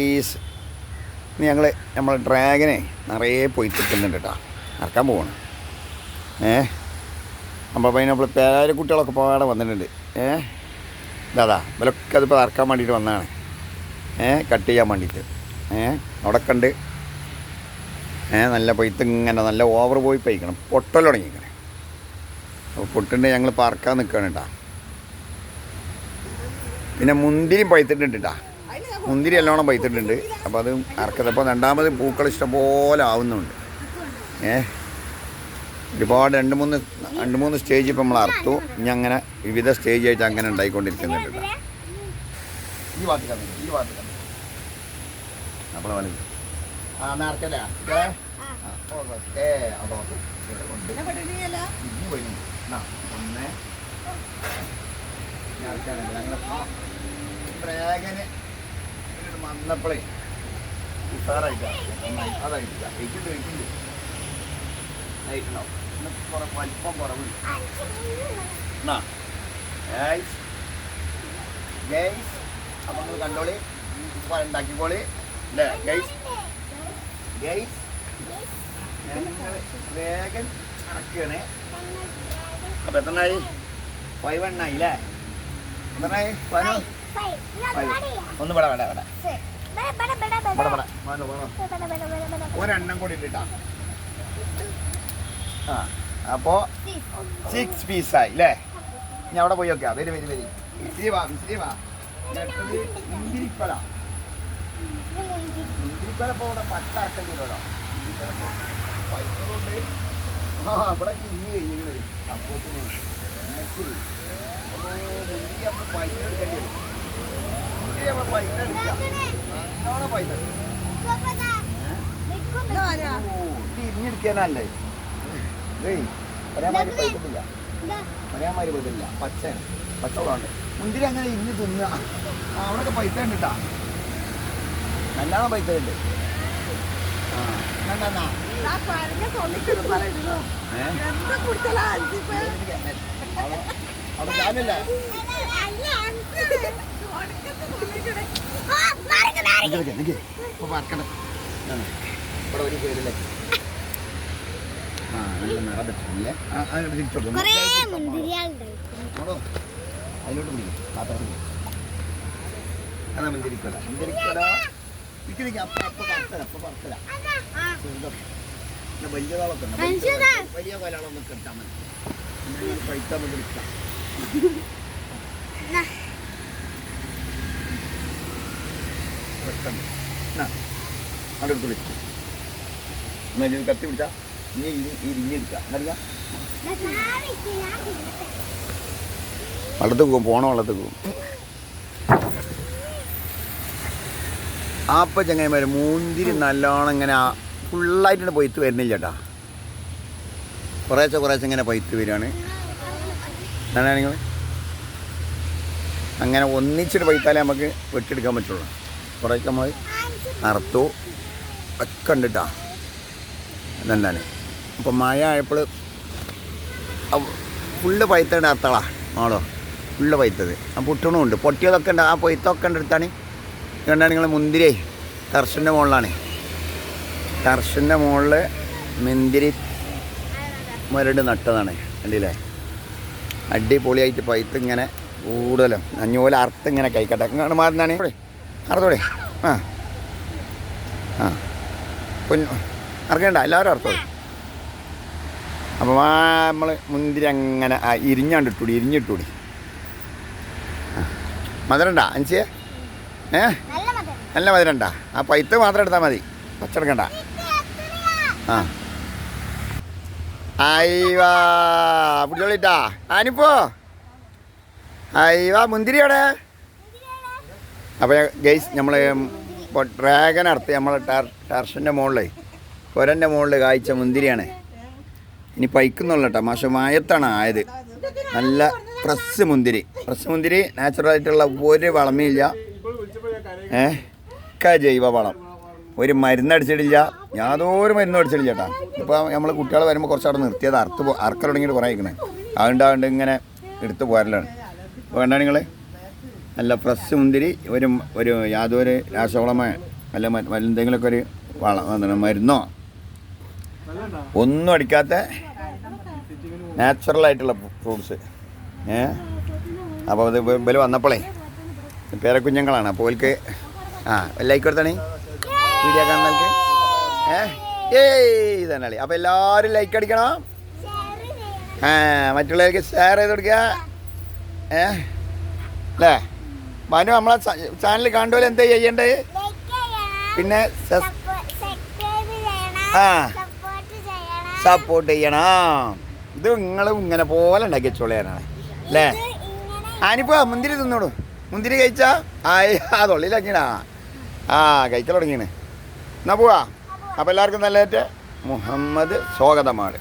Please നമ്മൾ ഡ്രാഗനെ നിറയെ പൊയ്ത്തിട്ടുന്നുണ്ട് കേട്ടോ. ഇറക്കാൻ പോവാണ്. അപ്പോൾ പൈനാപ്പിൾ പേരക്കുട്ടികളൊക്കെ പോകാതെ വന്നിട്ടുണ്ട്. ഇതാ ഇവരൊക്കെ അതിപ്പോൾ ഇറക്കാൻ വേണ്ടിയിട്ട് വന്നതാണ്. കട്ട് ചെയ്യാൻ വേണ്ടിയിട്ട്. അവിടെ കണ്ട് നല്ല പൊയ്ത്ത് ഇങ്ങനെ നല്ല ഓവർ പോയി പയിക്കണം. പൊട്ടൽ തുടങ്ങിയിരിക്കണേ. അപ്പോൾ പൊട്ടുണ്ട് ഞങ്ങൾ പറക്കാൻ നിൽക്കുകയാണ് കേട്ടോ. പിന്നെ മുന്തിരിയും പഴുത്തിട്ടുണ്ട് കേട്ടോ. മുന്തിരി നല്ലോണം പഴുത്തിട്ടുണ്ട്. അപ്പോൾ അത് അറക്കത്. അപ്പോൾ രണ്ടാമത് പൂക്കൾ ഇഷ്ടംപോലെ ആവുന്നുണ്ട്. ഒരുപാട് രണ്ട് മൂന്ന് സ്റ്റേജ് ഇപ്പം നമ്മൾ അറുത്തു. ഇനി അങ്ങനെ വിവിധ സ്റ്റേജ് ആയിട്ട് അങ്ങനെ ഉണ്ടായിക്കൊണ്ടിരിക്കുന്നുണ്ട് കേട്ടോ. ഈ ഭാഗത്ത് അപ്പോൾ വലുത് അറക്കല്ലേ. ഓക്കെ അതോ ഒന്ന് ഡ്രാഗന് വന്നപ്പോഴേ ഉഷാറായിട്ടാണ്. അതായിട്ടില്ല വെയിറ്റുണ്ട് വലിപ്പം കുറവ്. ഗൈസ് അപ്പം നിങ്ങൾ കണ്ടോളി, ഉണ്ടാക്കിക്കോളി അല്ലേ ഗൈസ്. Guys dragon അറക്കുകയാണ്. അപ്പം എത്രണ്ണായി? 5 എണ്ണായി അല്ലേ? എത്രണ്ണായി? ഒന്ന് വേണ്ട ഒരെണ്ണം കൂടി ഇട്ടാ. അപ്പോൾ 6 പീസായി അല്ലേ? ഞാൻ അവിടെ പോയി നോക്കാം. വരി ഇത്തിരി വാ മുന്തിരിപ്പല ഇപ്പോൾ ഇവിടെ പച്ചാക്കല്ലോ. ഇവിടെ ഇനി കഴിഞ്ഞു വരും. അപ്പോൾ മുന്തിരി നമ്മൾ പൈസ എടുക്കേണ്ടി വരും. ഇരിഞ്ഞെടുക്കാനല്ലേ ഒരേമാതിരി പൈസയില്ല. പച്ചയാണ്, പച്ചവളമുണ്ട്. മുന്തിരി അങ്ങനെ ഇന്ന് തിന്നുക. അവിടെയൊക്കെ പൈസ ഉണ്ട് കേട്ടാ. നല്ലോണം പൈസ ഉണ്ട്. അവിടെ ഞാനല്ലേ ഇപ്പോൾ പറക്കണം. ഇവിടെ ഒരു പേരല്ലേ. നല്ല നിറ പറ്റില്ലേ. തിരിച്ചോട്ടോ അതിലോട്ട് പിടിക്കും. പാത്രത്തിൽ അതാ മുന്തിരിക്കല. അപ്പൊ പറത്തല വലിയ കാളൊക്കെ ഉണ്ട്. വലിയ കൊലാളൊന്നും കിട്ടാൻ മതി. പൈത്താൻ വേണ്ടി വിൽക്കാം. കത്തി പിടിച്ചാ ഇനി ഇരിഞ്ഞെടുക്കാം. അറിയാം വെള്ളത്തിൽ പോകും. വെള്ളത്തിൽ പോകും. അപ്പം ചങ്ങന്മാർ മുന്തിരി നല്ലോണം ഇങ്ങനെ ഫുള്ളായിട്ടാണ് പൊയ്ത്ത് വരുന്നില്ല ചേട്ടാ. കുറേശ്ശെ ഇങ്ങനെ പൊയ്ത്ത് വരികയാണ്. എന്താണ് നിങ്ങൾ അങ്ങനെ ഒന്നിച്ചിട്ട് പൊയ്ത്താലേ നമുക്ക് വെട്ടിയെടുക്കാൻ പറ്റുള്ളൂ. കുറേശ്ശെ നമ്മൾ അറുത്തു ഒക്കെ ഉണ്ട് കേട്ടോ. ഇതെന്താണ് അപ്പോൾ മഴ ആയപ്പോൾ ഫുള്ള് പൈത്തണ്ട് അത്തളാ ആണോ ഫുള്ള് പൈത്തത്. ആ പുട്ടണുമുണ്ട്, പൊട്ടിയതൊക്കെ ഉണ്ട്. ആ പൊയ്ത്തൊക്കെ ഉണ്ട് എടുത്താണ്. കണ്ടാണ് നിങ്ങൾ മുന്തിരി ടെറസിൻ്റെ മുകളിലാണ്. ടെറസിൻ്റെ മുകളിൽ മുന്തിരി മുരട് നട്ടതാണ്. കണ്ടില്ലേ? അടിപൊളിയായിട്ട് പൈത്ത് ഇങ്ങനെ കൂടുതലും അഞ്ഞൂല അറുത്ത് ഇങ്ങനെ കഴിക്കട്ടെ. ഇങ്ങനെ മാറുന്നതാണ് അറുത്തോടെ. അറക്കണ്ട, എല്ലാവരും അറുത്തോളൂ. അപ്പോൾ നമ്മൾ മുന്തിരി അങ്ങനെ ഇരിഞ്ഞിട്ടൂടി. മധുരണ്ട അഞ്ചേ? നല്ല മധുരണ്ട. ആ പൈത്ത് മാത്രം എടുത്താൽ മതി, പച്ചെടുക്കണ്ട. അയ്യവാ പിടിച്ചോളിട്ടാ. ആനിപ്പോ അയ്യവാ മുന്തിരി അവിടെ. അപ്പോൾ ഗൈസ് നമ്മൾ ഇപ്പോൾ ഡ്രാഗൻ അറുത്ത് നമ്മളെ ടെറസിൻ്റെ മുകളിൽ കൊരൻ്റെ മുകളിൽ കായ്ച്ച മുന്തിരിയാണ്. ഇനി പൈക്കുന്നുള്ള കേട്ടോ. മായത്താണ് ആയത്. നല്ല ഫ്രഷ് മുന്തിരി നാച്ചുറലായിട്ടുള്ള ഒരു വളമില്ല. ഒക്കെ ജൈവ വളം. ഒരു മരുന്നടിച്ചിട്ടില്ല, യാതൊരു മരുന്നും അടിച്ചിട്ടില്ല ചേട്ടാ. ഇപ്പോൾ നമ്മൾ കുട്ടികൾ വരുമ്പോൾ കുറച്ച് അവിടെ നിർത്തിയത് അറക്കൽ തുടങ്ങിയിട്ട് കുറേ ഇരിക്കണേ. അതുകൊണ്ട് ഇങ്ങനെ എടുത്ത് പോരലാണ്. അപ്പോൾ കണ്ടാണ് നിങ്ങൾ നല്ല ഫ്രഷ് മുന്തിരി. ഒരു യാതൊരു രാസവളമോ അല്ല എന്തെങ്കിലുമൊക്കെ ഒരു എന്താണ് മരുന്നോ ഒന്നും അടിക്കാത്ത നാച്ചുറലായിട്ടുള്ള ഫ്രൂട്ട്സ്. അപ്പോൾ അത് ഇവർ വന്നപ്പോളേ പേരക്കുഞ്ഞുങ്ങളാണ്. അപ്പോൾ ഓൽക്ക് ലൈക്ക് കൊടുത്താണ് വീഡിയോ കാണുന്നവർക്ക്. ഇതന്നെ. അപ്പോൾ എല്ലാവരും ലൈക്ക് അടിക്കണം. മറ്റുള്ളവർക്ക് ഷെയർ ചെയ്ത് കൊടുക്കുക. അല്ലേ മനു, നമ്മളെ ചാനൽ കണ്ടുപോലെ എന്താ ചെയ്യണ്ടേ? പിന്നെ സപ്പോർട്ട് ചെയ്യണം. ഇത് നിങ്ങളും ഇങ്ങനെ പോലെ ഉണ്ടാക്കി വെച്ചോളിയാനാണ് അല്ലേ? ആനിപ്പോ മുന്തിരി തിന്നോളൂ. മുന്തിരി കഴിച്ചാ തൊള്ളിയിലാക്കിണാ കഴിക്കൽ തുടങ്ങിയാണ്. എന്നാ പോവാ. അപ്പോൾ എല്ലാവർക്കും നല്ലതായിട്ട് മുഹമ്മദ് സ്വാഗതമാണ്.